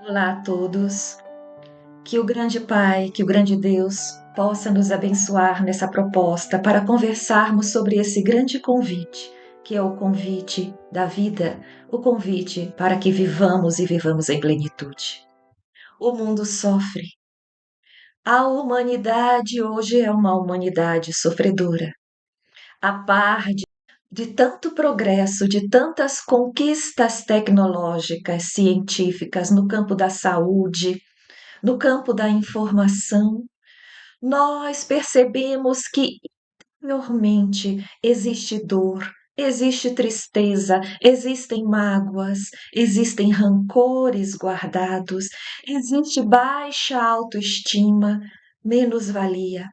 Olá a todos. Que o grande Pai, que o grande Deus possa nos abençoar nessa proposta para conversarmos sobre esse grande convite, que é o convite da vida, o convite para que vivamos e vivamos em plenitude. O mundo sofre. A humanidade hoje é uma humanidade sofredora. A par de tanto progresso, de tantas conquistas tecnológicas, científicas no campo da saúde, no campo da informação, nós percebemos que interiormente existe dor, existe tristeza, existem mágoas, existem rancores guardados, existe baixa autoestima, menos-valia.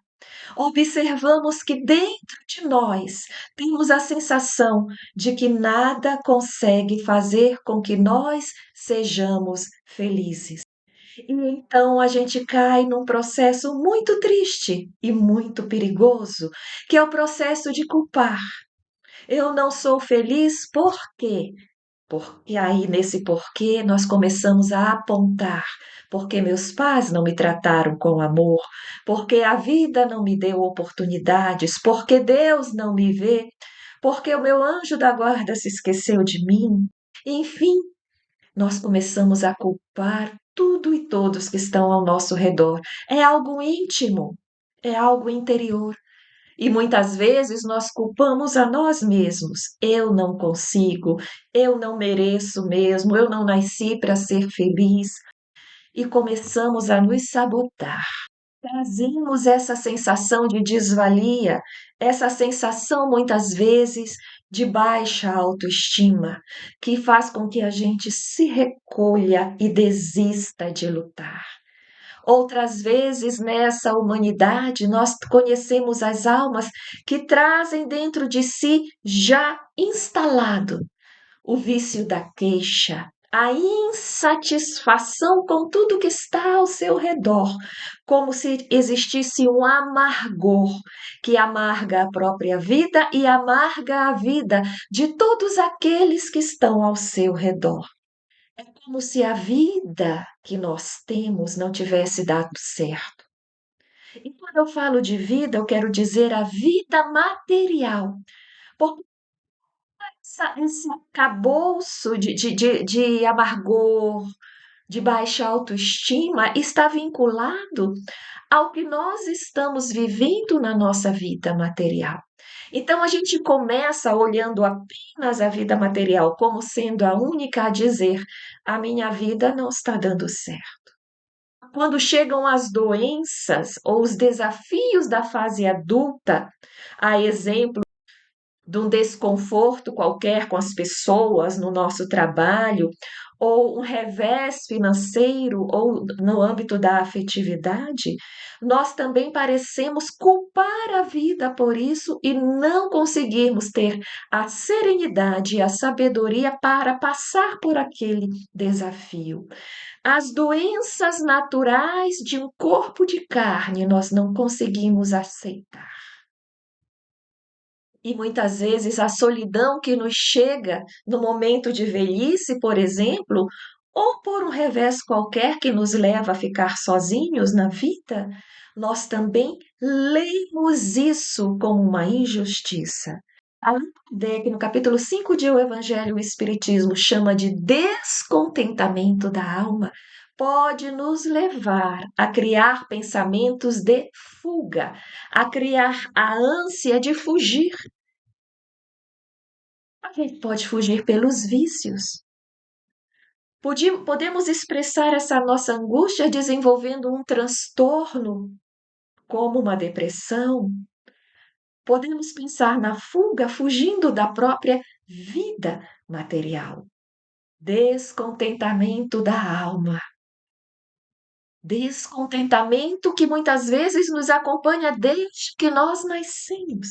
Observamos que dentro de nós temos a sensação de que nada consegue fazer com que nós sejamos felizes. E então a gente cai num processo muito triste e muito perigoso, que é o processo de culpar. Eu não sou feliz por quê? Porque aí nesse porquê nós começamos a apontar, porque meus pais não me trataram com amor, porque a vida não me deu oportunidades, porque Deus não me vê, porque o meu anjo da guarda se esqueceu de mim. Enfim, nós começamos a culpar tudo e todos que estão ao nosso redor. É algo íntimo, é algo interior. E muitas vezes nós culpamos a nós mesmos. Eu não consigo, eu não mereço mesmo, eu não nasci para ser feliz. E começamos a nos sabotar. Trazemos essa sensação de desvalia, essa sensação muitas vezes de baixa autoestima, que faz com que a gente se recolha e desista de lutar. Outras vezes, nessa humanidade, nós conhecemos as almas que trazem dentro de si já instalado o vício da queixa, a insatisfação com tudo que está ao seu redor, como se existisse um amargor que amarga a própria vida e amarga a vida de todos aqueles que estão ao seu redor. É como se a vida que nós temos não tivesse dado certo. E quando eu falo de vida, eu quero dizer a vida material, porque esse arcabouço de amargor, de baixa autoestima, está vinculado ao que nós estamos vivendo na nossa vida material. Então, a gente começa olhando apenas a vida material como sendo a única a dizer: a minha vida não está dando certo. Quando chegam as doenças ou os desafios da fase adulta, a exemplo de um desconforto qualquer com as pessoas no nosso trabalho, ou um revés financeiro, ou no âmbito da afetividade, nós também parecemos culpar a vida por isso e não conseguirmos ter a serenidade e a sabedoria para passar por aquele desafio. As doenças naturais de um corpo de carne nós não conseguimos aceitar. E muitas vezes a solidão que nos chega no momento de velhice, por exemplo, ou por um revés qualquer que nos leva a ficar sozinhos na vida, nós também lemos isso como uma injustiça. Além da ideia que no capítulo 5 de O Evangelho o Espiritismo chama de descontentamento da alma, pode nos levar a criar pensamentos de fuga, a criar a ânsia de fugir. A gente pode fugir pelos vícios. Podemos expressar essa nossa angústia desenvolvendo um transtorno, como uma depressão. Podemos pensar na fuga, fugindo da própria vida material. Descontentamento da alma. Descontentamento que muitas vezes nos acompanha desde que nós nascemos.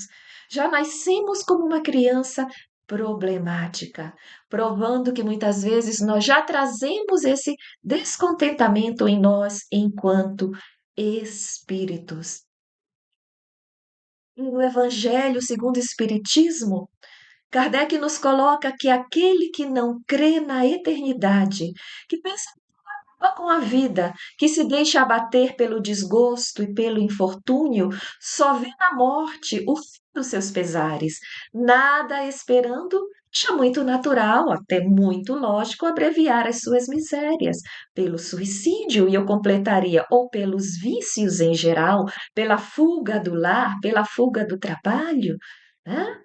Já nascemos como uma criança problemática, provando que muitas vezes nós já trazemos esse descontentamento em nós enquanto espíritos. E no Evangelho segundo o Espiritismo, Kardec nos coloca que aquele que não crê na eternidade, que pensa Com a vida, que se deixa abater pelo desgosto e pelo infortúnio, só vê na morte o fim dos seus pesares, nada esperando, acha muito natural, até muito lógico, abreviar as suas misérias, pelo suicídio, e eu completaria, ou pelos vícios em geral, pela fuga do lar, pela fuga do trabalho, né?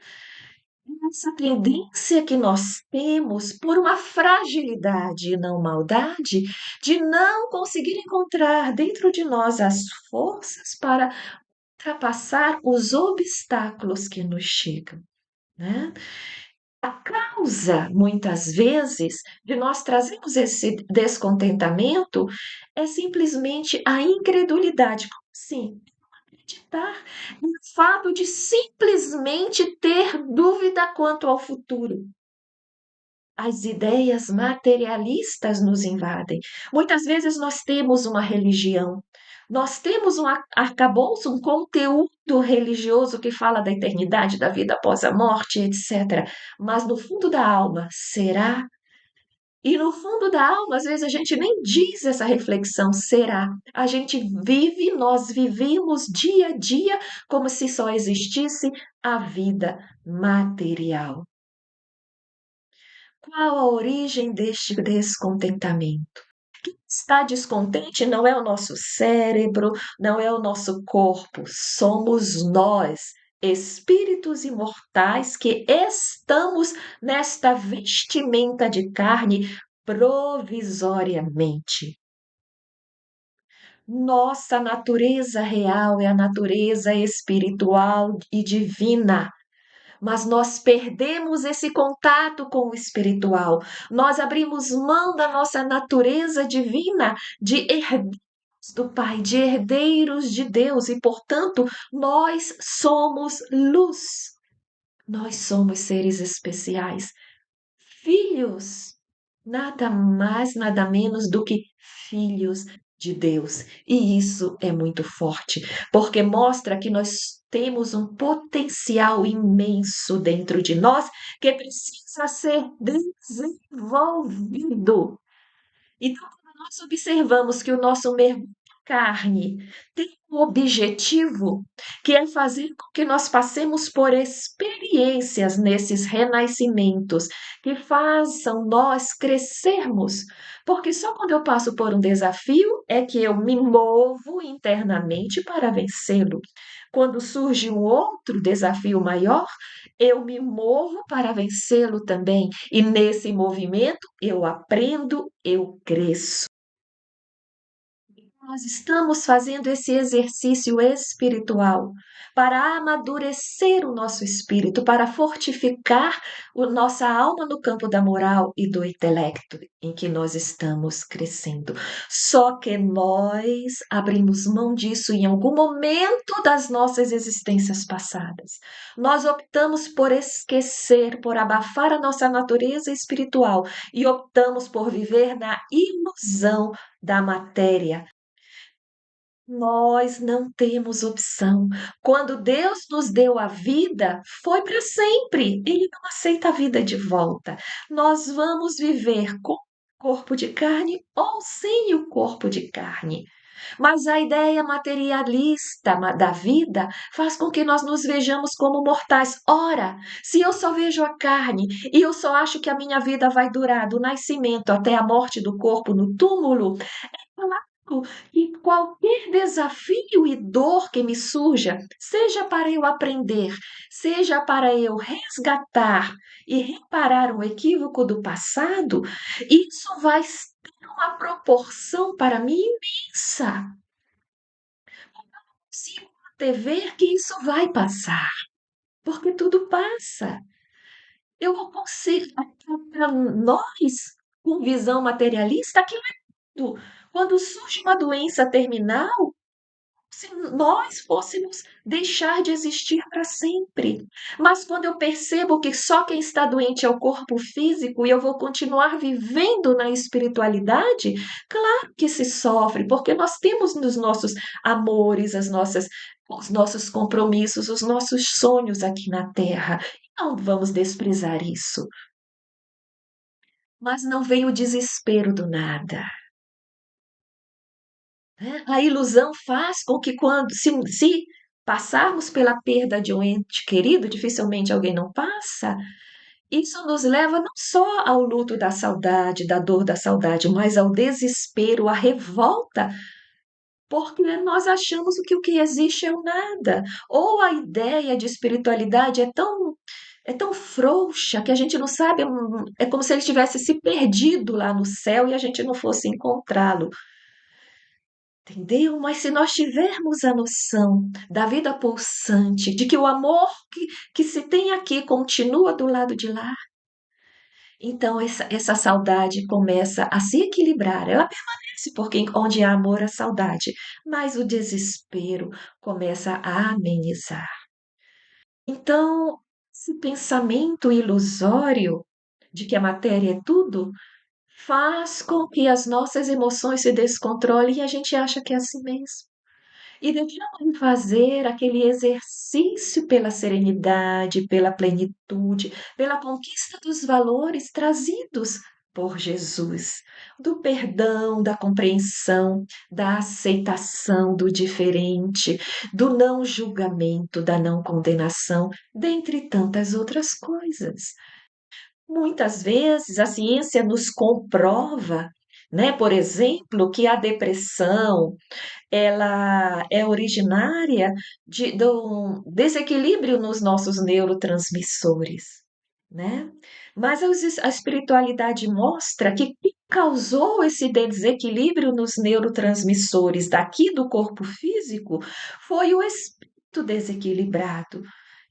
Essa tendência que nós temos por uma fragilidade e não maldade, de não conseguir encontrar dentro de nós as forças para ultrapassar os obstáculos que nos chegam, né? A causa, muitas vezes, de nós trazermos esse descontentamento é simplesmente a incredulidade. Como assim? Acreditar no fato de simplesmente ter dúvida quanto ao futuro. As ideias materialistas nos invadem. Muitas vezes nós temos uma religião, nós temos um arcabouço, um conteúdo religioso que fala da eternidade, da vida após a morte, etc. Mas no fundo da alma, será? E no fundo da alma, às vezes a gente nem diz essa reflexão, será? A gente vive, nós vivemos dia a dia como se só existisse a vida material. Qual a origem deste descontentamento? Quem está descontente não é o nosso cérebro, não é o nosso corpo, somos nós, espíritos imortais que estamos nesta vestimenta de carne provisoriamente. Nossa natureza real é a natureza espiritual e divina, mas nós perdemos esse contato com o espiritual. Nós abrimos mão da nossa natureza divina, de herdeiros do Pai, de herdeiros de Deus, e, portanto, nós somos luz. Nós somos seres especiais, filhos, nada mais, nada menos do que filhos de Deus. E isso é muito forte, porque mostra que nós temos um potencial imenso dentro de nós que precisa ser desenvolvido. Então, quando nós observamos que o nosso mergulho de carne tem um objetivo, que é fazer com que nós passemos por experiências nesses renascimentos, que façam nós crescermos. Porque só quando eu passo por um desafio é que eu me movo internamente para vencê-lo. Quando surge um outro desafio maior, eu me movo para vencê-lo também. E nesse movimento eu aprendo, eu cresço. Nós estamos fazendo esse exercício espiritual para amadurecer o nosso espírito, para fortificar nossa alma no campo da moral e do intelecto, em que nós estamos crescendo. Só que nós abrimos mão disso em algum momento das nossas existências passadas. Nós optamos por esquecer, por abafar a nossa natureza espiritual e optamos por viver na ilusão da matéria. Nós não temos opção. Quando Deus nos deu a vida, foi para sempre. Ele não aceita a vida de volta. Nós vamos viver com o corpo de carne ou sem o corpo de carne. Mas a ideia materialista da vida faz com que nós nos vejamos como mortais. Ora, se eu só vejo a carne e eu só acho que a minha vida vai durar do nascimento até a morte do corpo no túmulo, claro que qualquer desafio e dor que me surja, seja para eu aprender, seja para eu resgatar e reparar um equívoco do passado, isso vai ter uma proporção para mim imensa. Consigo antever que isso vai passar, porque tudo passa. Eu não consigo, para nós, com visão materialista, aquilo é tudo. Quando surge uma doença terminal, se nós fôssemos deixar de existir para sempre. Mas quando eu percebo que só quem está doente é o corpo físico e eu vou continuar vivendo na espiritualidade, claro que se sofre, porque nós temos nos nossos amores, os nossos compromissos, os nossos sonhos aqui na Terra. Não vamos desprezar isso. Mas não vem o desespero do nada. né? A ilusão faz com que quando se passarmos pela perda de um ente querido, dificilmente alguém não passa, isso nos leva não só ao luto da saudade, da dor da saudade, mas ao desespero, à revolta, porque nós achamos que o que existe é o nada, ou a ideia de espiritualidade é tão frouxa que a gente não sabe, é como se ele tivesse se perdido lá no céu e a gente não fosse encontrá-lo. Entendeu? Mas se nós tivermos a noção da vida pulsante, de que o amor que se tem aqui continua do lado de lá, então essa saudade começa a se equilibrar. Ela permanece, porque onde há amor há saudade, mas o desespero começa a amenizar. Então, esse pensamento ilusório de que a matéria é tudo faz com que as nossas emoções se descontrolem e a gente acha que é assim mesmo. E devemos fazer aquele exercício pela serenidade, pela plenitude, pela conquista dos valores trazidos por Jesus, do perdão, da compreensão, da aceitação do diferente, do não julgamento, da não condenação, dentre tantas outras coisas. Muitas vezes a ciência nos comprova, né, por exemplo, que a depressão, ela é originária de um desequilíbrio nos nossos neurotransmissores, né? Mas a espiritualidade mostra que quem causou esse desequilíbrio nos neurotransmissores daqui do corpo físico foi o espírito desequilibrado.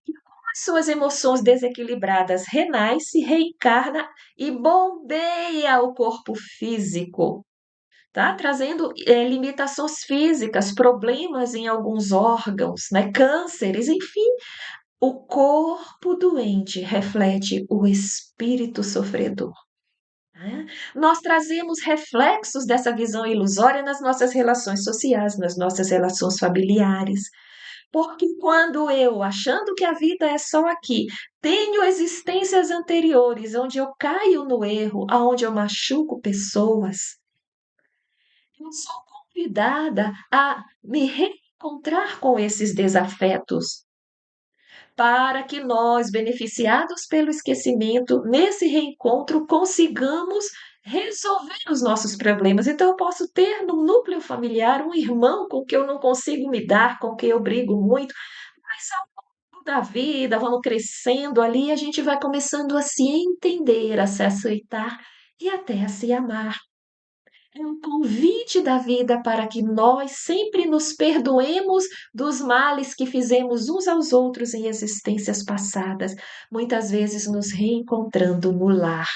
E com as suas emoções desequilibradas renais se reencarna e bombeia o corpo físico, tá? Trazendo limitações físicas, problemas em alguns órgãos, né? Cânceres, enfim. O corpo doente reflete o espírito sofredor, né? Nós trazemos reflexos dessa visão ilusória nas nossas relações sociais, nas nossas relações familiares. Porque quando eu, achando que a vida é só aqui, tenho existências anteriores onde eu caio no erro, aonde eu machuco pessoas, eu sou convidada a me reencontrar com esses desafetos, para que nós, beneficiados pelo esquecimento, nesse reencontro consigamos resolver os nossos problemas. Então, eu posso ter no núcleo familiar um irmão com que eu não consigo me dar, com que eu brigo muito, mas ao longo da vida, vamos crescendo ali, a gente vai começando a se entender, a se aceitar e até a se amar. É um convite da vida para que nós sempre nos perdoemos dos males que fizemos uns aos outros em existências passadas, muitas vezes nos reencontrando no lar.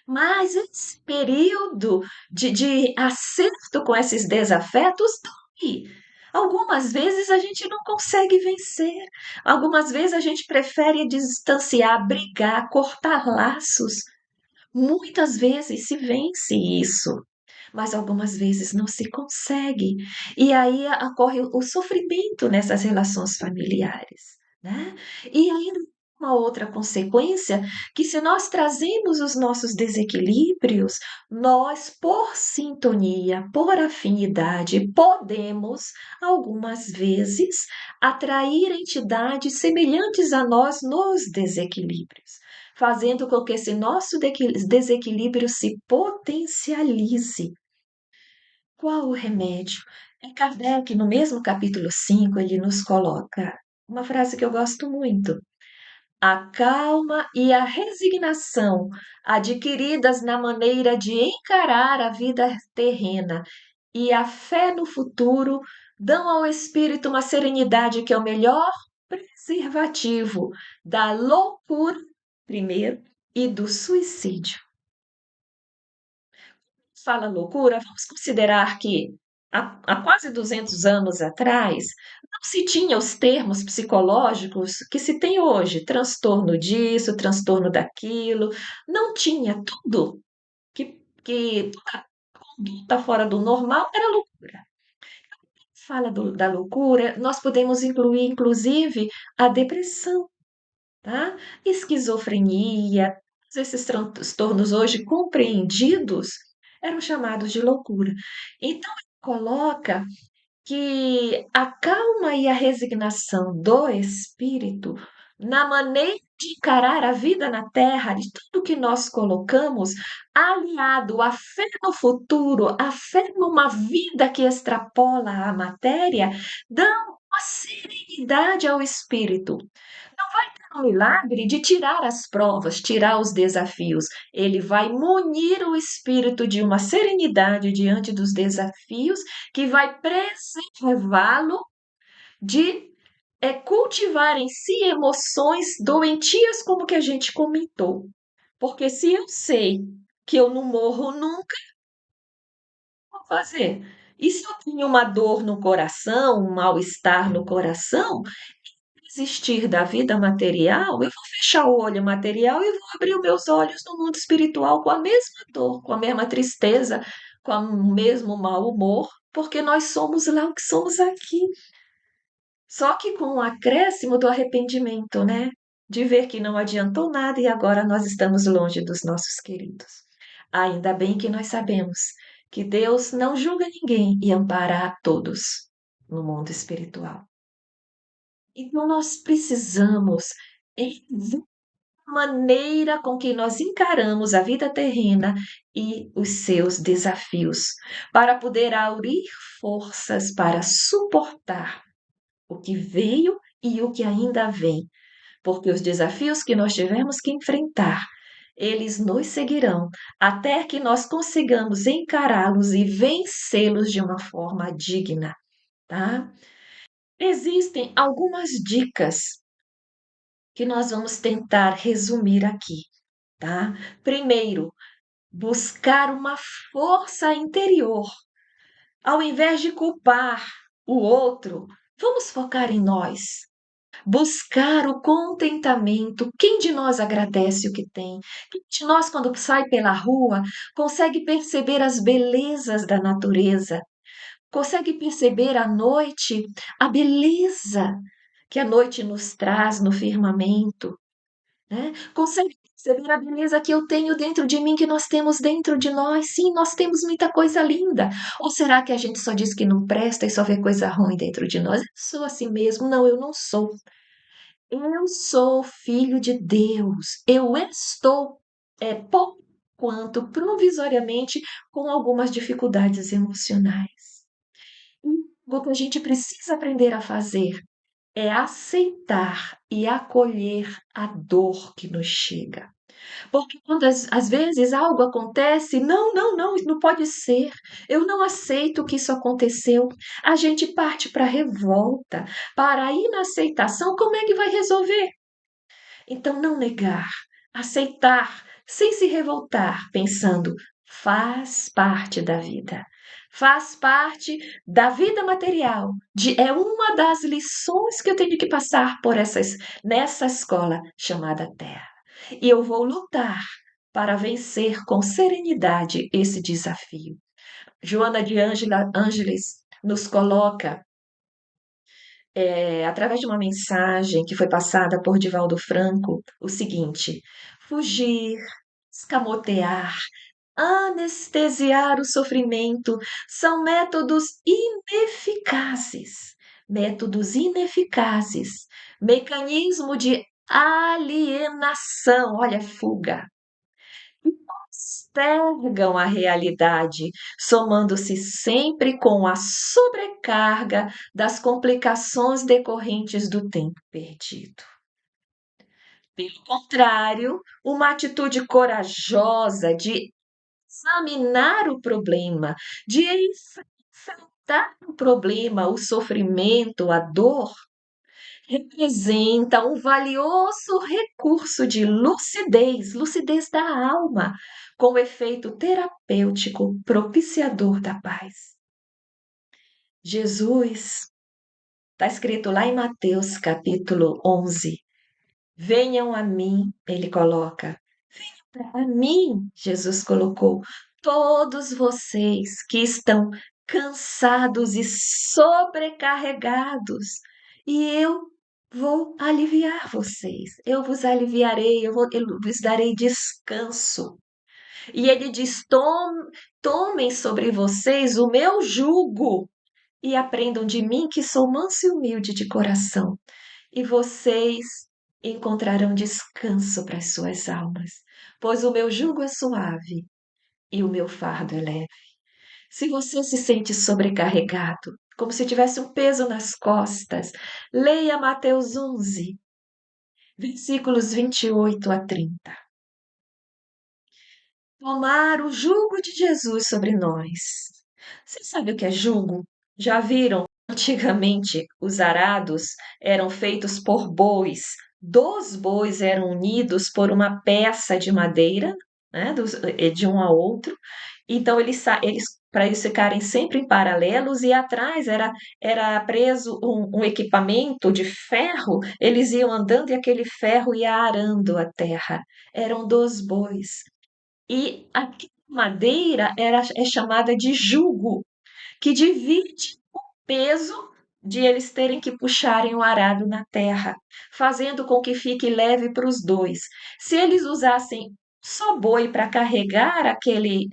Mas esse período de acerto com esses desafetos dói. Algumas vezes a gente não consegue vencer, algumas vezes a gente prefere distanciar, brigar, cortar laços. Muitas vezes se vence isso, mas algumas vezes não se consegue. E aí ocorre o sofrimento nessas relações familiares, né? E ainda uma outra consequência, que se nós trazemos os nossos desequilíbrios, nós, por sintonia, por afinidade, podemos, algumas vezes, atrair entidades semelhantes a nós nos desequilíbrios, fazendo com que esse nosso desequilíbrio se potencialize. Qual o remédio? É Kardec, no mesmo capítulo 5, ele nos coloca uma frase que eu gosto muito. A calma e a resignação adquiridas na maneira de encarar a vida terrena e a fé no futuro dão ao espírito uma serenidade que é o melhor preservativo da loucura, primeiro, e do suicídio. Fala loucura, vamos considerar que há quase 200 anos atrás não se tinha os termos psicológicos que se tem hoje, transtorno disso, transtorno daquilo, não tinha tudo que toda conduta fora do normal era loucura. Fala da loucura, nós podemos incluir, inclusive, a depressão, tá? Esquizofrenia, todos esses transtornos hoje compreendidos eram chamados de loucura. Então, coloca que a calma e a resignação do espírito na maneira de encarar a vida na terra, de tudo que nós colocamos, aliado à fé no futuro, à fé numa vida que extrapola a matéria, dão uma serenidade ao espírito. Não vai ter um milagre de tirar as provas, tirar os desafios. Ele vai munir o espírito de uma serenidade diante dos desafios que vai preservá-lo de cultivar em si emoções doentias, como que a gente comentou. Porque se eu sei que eu não morro nunca, vou fazer. E se eu tenho uma dor no coração, um mal-estar no coração, desistir da vida material, eu vou fechar o olho material e vou abrir os meus olhos no mundo espiritual com a mesma dor, com a mesma tristeza, com o mesmo mau humor, porque nós somos lá o que somos aqui. Só que com o acréscimo do arrependimento, né? De ver que não adiantou nada e agora nós estamos longe dos nossos queridos. Ainda bem que nós sabemos que Deus não julga ninguém e ampara a todos no mundo espiritual. Então nós precisamos rever a maneira com que nós encaramos a vida terrena e os seus desafios, para poder aurir forças para suportar o que veio e o que ainda vem, porque os desafios que nós tivemos que enfrentar, eles nos seguirão até que nós consigamos encará-los e vencê-los de uma forma digna, tá? Existem algumas dicas que nós vamos tentar resumir aqui, tá? Primeiro, buscar uma força interior. Ao invés de culpar o outro, vamos focar em nós. Buscar o contentamento. Quem de nós agradece o que tem? Quem de nós, quando sai pela rua, consegue perceber as belezas da natureza? Consegue perceber à noite a beleza que a noite nos traz no firmamento? Né? Consegue perceber a beleza que eu tenho dentro de mim, que nós temos dentro de nós? Sim, nós temos muita coisa linda. Ou será que a gente só diz que não presta e só vê coisa ruim dentro de nós? Eu sou assim mesmo? Não, eu não sou. Eu sou filho de Deus. Eu estou, por quanto provisoriamente, com algumas dificuldades emocionais. E o que a gente precisa aprender a fazer é aceitar e acolher a dor que nos chega. Porque quando às vezes algo acontece, não, não, não, isso não pode ser. Eu não aceito que isso aconteceu. A gente parte para a revolta, para a inaceitação. Como é que vai resolver? Então, não negar, aceitar, sem se revoltar, pensando, faz parte da vida. Faz parte da vida material. É uma das lições que eu tenho que passar por nessa escola chamada Terra. E eu vou lutar para vencer com serenidade esse desafio. Joana de Ângeles nos coloca através de uma mensagem que foi passada por Divaldo Franco, o seguinte: fugir, escamotear, anestesiar o sofrimento são métodos ineficazes, mecanismo de alienação, olha, fuga, postergam a realidade, somando-se sempre com a sobrecarga das complicações decorrentes do tempo perdido. Pelo contrário, uma atitude corajosa de examinar o problema, de enfrentar o problema, o sofrimento, a dor, representa um valioso recurso de lucidez, lucidez da alma, com efeito terapêutico propiciador da paz. Jesus, está escrito lá em Mateus capítulo 11, venham a mim, ele coloca, venham a mim, Jesus colocou, todos vocês que estão cansados e sobrecarregados, e eu vou aliviar vocês. Eu vos aliviarei, eu vos darei descanso. E ele diz: Tomem sobre vocês o meu jugo e aprendam de mim, que sou manso e humilde de coração, e vocês encontrarão descanso para as suas almas, pois o meu jugo é suave e o meu fardo é leve. Se você se sente sobrecarregado, como se tivesse um peso nas costas, leia Mateus 11, versículos 28 a 30. Tomar o jugo de Jesus sobre nós. Você sabe o que é jugo? Já viram? Antigamente, os arados eram feitos por bois. Dos bois eram unidos por uma peça de madeira, né, de um ao outro. Então, eles para eles ficarem sempre em paralelos, e atrás era preso um equipamento de ferro, eles iam andando e aquele ferro ia arando a terra. Eram dos bois. E a madeira é chamada de jugo, que divide o peso de eles terem que puxarem o arado na terra, fazendo com que fique leve para os dois. Se eles usassem só boi para carregar aquele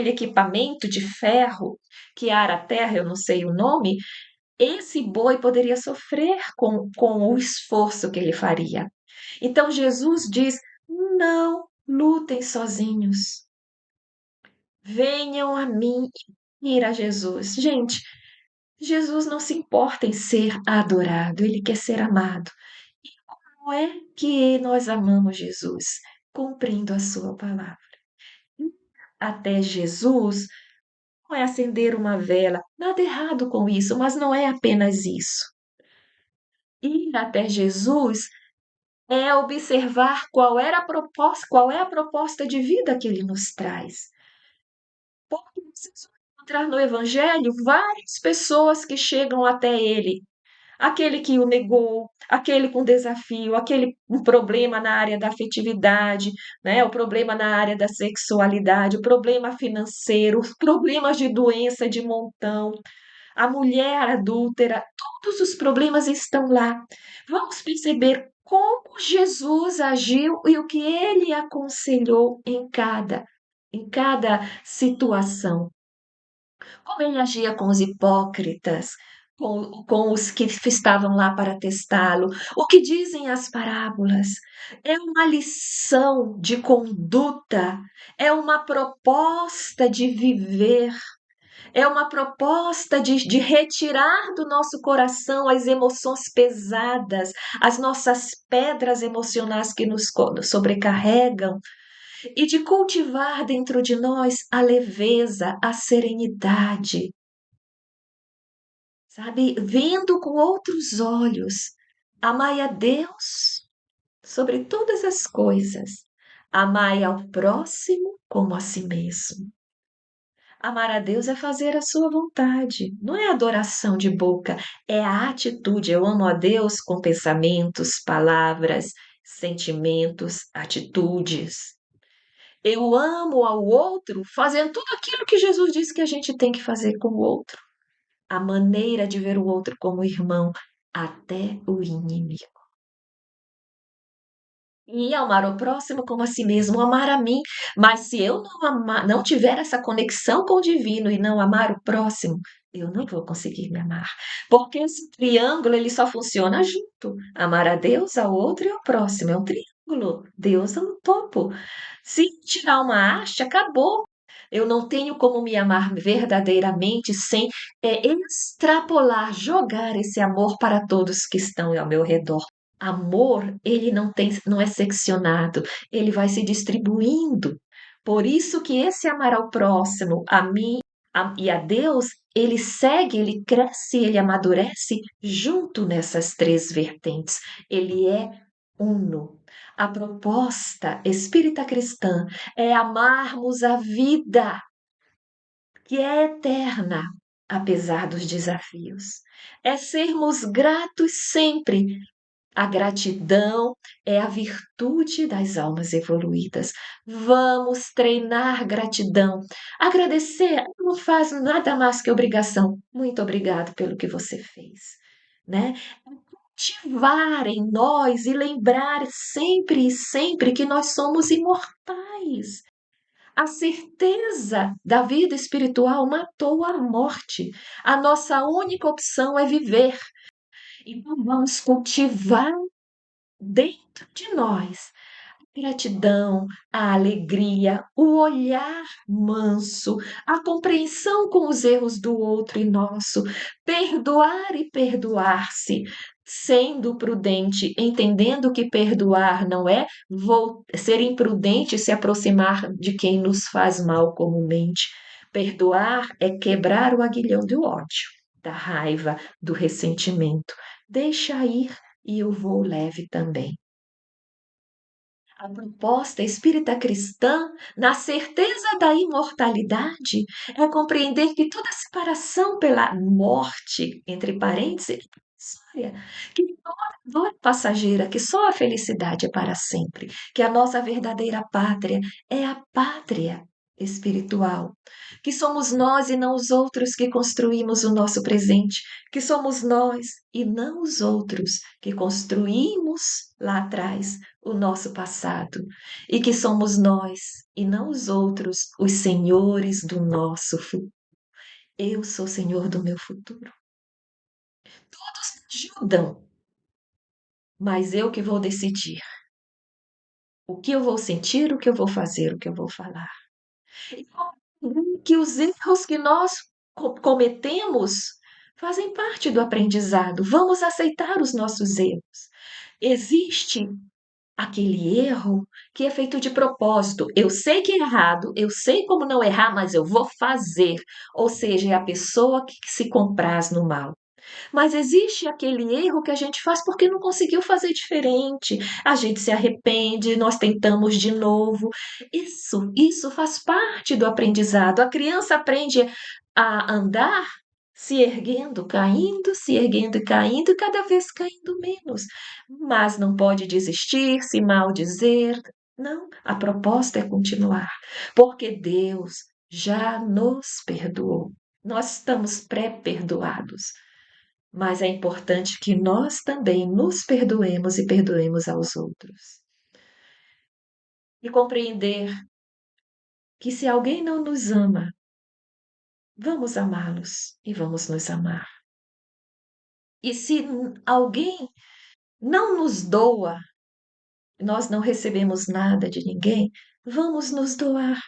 equipamento de ferro que ara a terra, eu não sei o nome, esse boi poderia sofrer com o esforço que ele faria. Então Jesus diz: não lutem sozinhos. Venham a mim e ir a Jesus. Gente, Jesus não se importa em ser adorado, ele quer ser amado. Como é que nós amamos Jesus? Cumprindo a sua palavra. Até Jesus não é acender uma vela, nada errado com isso, mas não é apenas isso. Ir até Jesus é observar qual é a proposta de vida que ele nos traz. Porque vocês vão encontrar no Evangelho várias pessoas que chegam até ele. Aquele que o negou, aquele com desafio, aquele com problema na área da afetividade, né? O problema na área da sexualidade, o problema financeiro, os problemas de doença de montão, a mulher adúltera, todos os problemas estão lá. Vamos perceber como Jesus agiu e o que ele aconselhou em cada situação. Como ele agia com os hipócritas, com os que estavam lá para testá-lo. O que dizem as parábolas? É uma lição de conduta, é uma proposta de viver, é uma proposta de retirar do nosso coração as emoções pesadas, as nossas pedras emocionais que nos sobrecarregam, e de cultivar dentro de nós a leveza, a serenidade, sabe? Vendo com outros olhos. Amai a Deus sobre todas as coisas. Amai ao próximo como a si mesmo. Amar a Deus é fazer a sua vontade, não é adoração de boca, é a atitude. Eu amo a Deus com pensamentos, palavras, sentimentos, atitudes. Eu amo ao outro fazendo tudo aquilo que Jesus disse que a gente tem que fazer com o outro. A maneira de ver o outro como irmão, até o inimigo. E amar o próximo como a si mesmo, amar a mim. Mas se eu não tiver essa conexão com o divino e não amar o próximo, eu não vou conseguir me amar. Porque esse triângulo ele só funciona junto. Amar a Deus, ao outro e ao próximo. É um triângulo. Deus é no topo. Se tirar uma haste, acabou. Eu não tenho como me amar verdadeiramente sem extrapolar, jogar esse amor para todos que estão ao meu redor. Amor, ele não é seccionado, ele vai se distribuindo. Por isso que esse amar ao próximo, a mim e a Deus, ele segue, ele cresce, ele amadurece junto nessas três vertentes. Ele é uno. A proposta espírita cristã é amarmos a vida, que é eterna, apesar dos desafios. É sermos gratos sempre. A gratidão é a virtude das almas evoluídas. Vamos treinar gratidão. Agradecer não faz nada mais que obrigação. Muito obrigado pelo que você fez, né? Cultivar em nós e lembrar sempre e sempre que nós somos imortais. A certeza da vida espiritual matou a morte. A nossa única opção é viver. Então vamos cultivar dentro de nós gratidão, a alegria, o olhar manso, a compreensão com os erros do outro e nosso, perdoar e perdoar-se, sendo prudente, entendendo que perdoar não é ser imprudente e se aproximar de quem nos faz mal comumente. Perdoar é quebrar o aguilhão do ódio, da raiva, do ressentimento. Deixa ir e o voo leve também. A proposta espírita cristã, na certeza da imortalidade, é compreender que toda separação pela morte, entre parênteses, é passageira, que toda dor é passageira, que só a felicidade é para sempre, que a nossa verdadeira pátria é a pátria espiritual, que somos nós e não os outros que construímos o nosso presente, que somos nós e não os outros que construímos lá atrás o nosso passado e que somos nós e não os outros os senhores do nosso futuro. Eu sou senhor do meu futuro. Todos me ajudam, mas eu que vou decidir o que eu vou sentir, o que eu vou fazer, o que eu vou falar. E que os erros que nós cometemos fazem parte do aprendizado. Vamos aceitar os nossos erros. Existe aquele erro que é feito de propósito. Eu sei que é errado, eu sei como não errar, mas eu vou fazer. Ou seja, é a pessoa que se compraz no mal. Mas existe aquele erro que a gente faz porque não conseguiu fazer diferente. A gente se arrepende, nós tentamos de novo. Isso faz parte do aprendizado. A criança aprende a andar se erguendo, caindo, se erguendo e caindo, e cada vez caindo menos. Mas não pode desistir, se maldizer. Não, a proposta é continuar, porque Deus já nos perdoou. Nós estamos pré-perdoados. Mas é importante que nós também nos perdoemos e perdoemos aos outros. E compreender que se alguém não nos ama, vamos amá-los e vamos nos amar. E se alguém não nos doa, nós não recebemos nada de ninguém, vamos nos doar.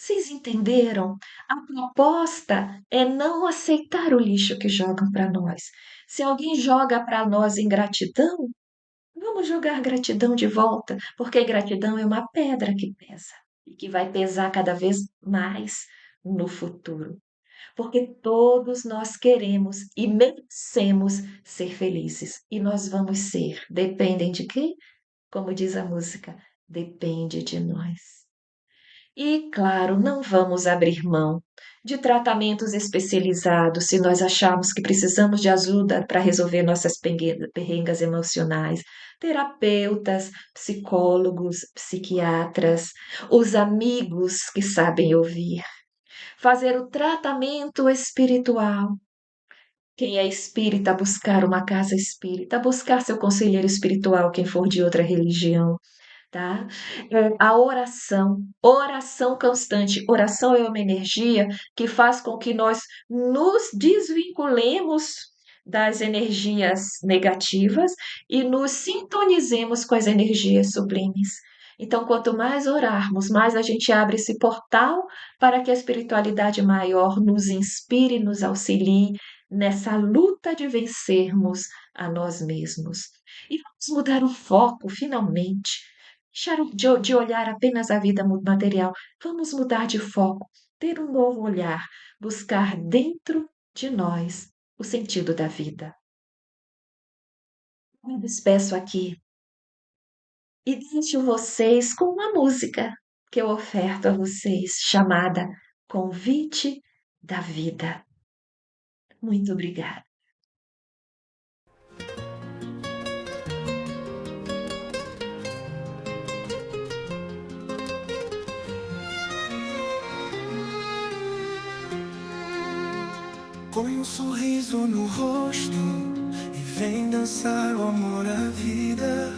Vocês entenderam? A proposta é não aceitar o lixo que jogam para nós. Se alguém joga para nós ingratidão, vamos jogar gratidão de volta, porque gratidão é uma pedra que pesa e que vai pesar cada vez mais no futuro. Porque todos nós queremos e merecemos ser felizes e nós vamos ser. Dependem de quê? Como diz a música, depende de nós. E, claro, não vamos abrir mão de tratamentos especializados se nós acharmos que precisamos de ajuda para resolver nossas perrengas emocionais. Terapeutas, psicólogos, psiquiatras, os amigos que sabem ouvir. Fazer o tratamento espiritual. Quem é espírita, buscar uma casa espírita, buscar seu conselheiro espiritual, quem for de outra religião, tá? A oração constante. Oração é uma energia que faz com que nós nos desvinculemos das energias negativas e nos sintonizemos com as energias sublimes. Então, quanto mais orarmos, mais a gente abre esse portal para que a espiritualidade maior nos inspire, nos auxilie nessa luta de vencermos a nós mesmos. E vamos mudar o foco, finalmente. Deixar de olhar apenas a vida material. Vamos mudar de foco, ter um novo olhar, buscar dentro de nós o sentido da vida. Me despeço aqui e deixo vocês com uma música que eu oferto a vocês, chamada Convite da Vida. Muito obrigada. Põe um sorriso no rosto e vem dançar o amor à vida.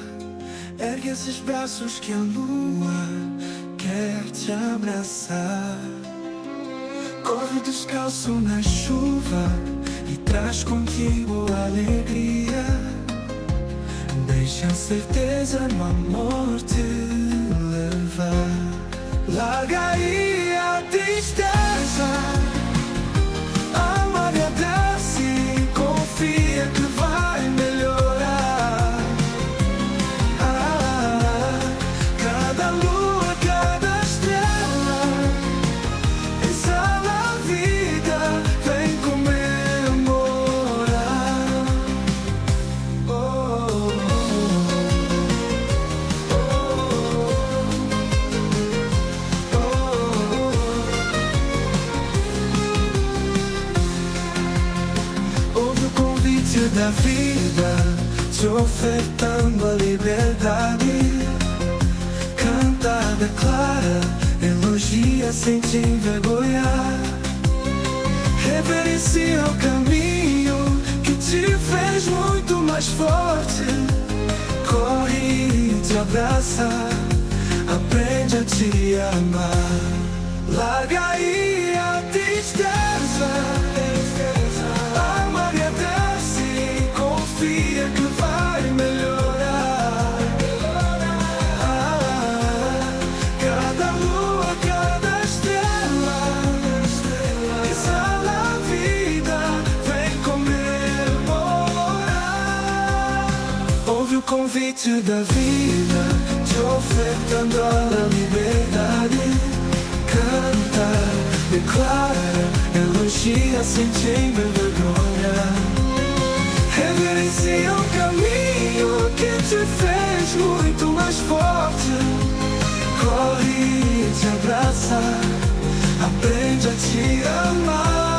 Ergue esses braços que a lua quer quer te abraçar. Corre descalço na chuva e traz contigo alegria. Deixa a certeza no amor te levar. Larga aí a tristeza, ama e agradece, confia que vai melhorar. Cada lua, cada estrela exala a vida, vem comemorar. Ouve o convite da vida, te ofertando a liberdade. Canta, declara, elogia sem te envergonhar. Reverencia o caminho que te fez muito mais forte. Corre e te abraça, aprende a te amar. Larga aí a tristeza, ama e agradece, confia que vai melhorar. Cada lua, cada estrela exala a vida, vem comemorar. Ouve o convite da vida, te ofertando a liberdade. Canta, declara, elogia sem te envergonhar. Reverencia o caminho que te fez muito mais forte. Corre e te abraça, aprende a te amar.